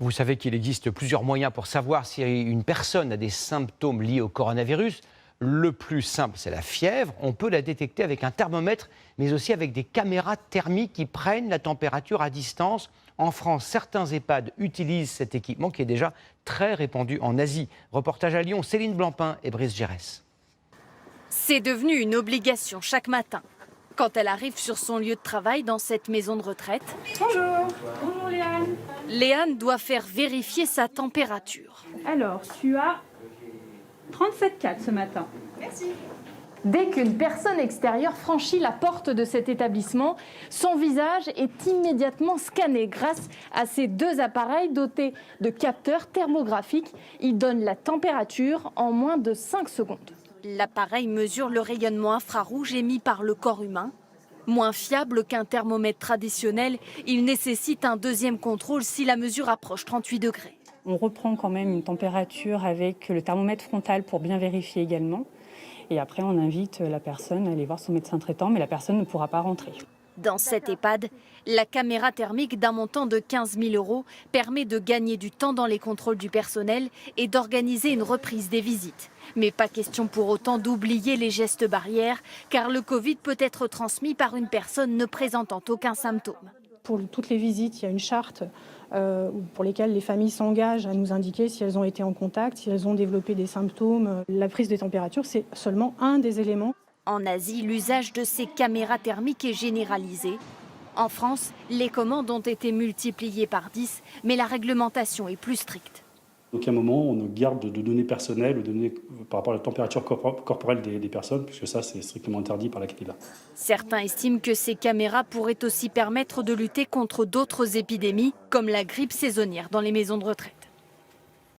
Vous savez qu'il existe plusieurs moyens pour savoir si une personne a des symptômes liés au coronavirus. Le plus simple, c'est la fièvre. On peut la détecter avec un thermomètre, mais aussi avec des caméras thermiques qui prennent la température à distance. En France, certains EHPAD utilisent cet équipement qui est déjà très répandu en Asie. Reportage à Lyon, Céline Blancpain et Brice Gérès. C'est devenu une obligation chaque matin. Quand elle arrive sur son lieu de travail dans cette maison de retraite, Bonjour. Bonjour Léane. Léane doit faire vérifier sa température. Alors, tu as 37,4 ce matin. Merci. Dès qu'une personne extérieure franchit la porte de cet établissement, son visage est immédiatement scanné grâce à ces deux appareils dotés de capteurs thermographiques. Ils donnent la température en moins de 5 secondes. L'appareil mesure le rayonnement infrarouge émis par le corps humain. Moins fiable qu'un thermomètre traditionnel, il nécessite un deuxième contrôle si la mesure approche 38 degrés. On reprend quand même une température avec le thermomètre frontal pour bien vérifier également. Et après, on invite la personne à aller voir son médecin traitant, mais la personne ne pourra pas rentrer. Dans cet EHPAD, la caméra thermique d'un montant de 15 000 € permet de gagner du temps dans les contrôles du personnel et d'organiser une reprise des visites. Mais pas question pour autant d'oublier les gestes barrières, car le Covid peut être transmis par une personne ne présentant aucun symptôme. Pour toutes les visites, il y a une charte pour lesquelles les familles s'engagent à nous indiquer si elles ont été en contact, si elles ont développé des symptômes. La prise des températures, c'est seulement un des éléments. En Asie, l'usage de ces caméras thermiques est généralisé. En France, les commandes ont été multipliées par 10, mais la réglementation est plus stricte. À aucun moment on ne garde de données personnelles ou de données par rapport à la température corporelle des personnes, puisque ça c'est strictement interdit par la CNILA. Certains estiment que ces caméras pourraient aussi permettre de lutter contre d'autres épidémies, comme la grippe saisonnière dans les maisons de retraite.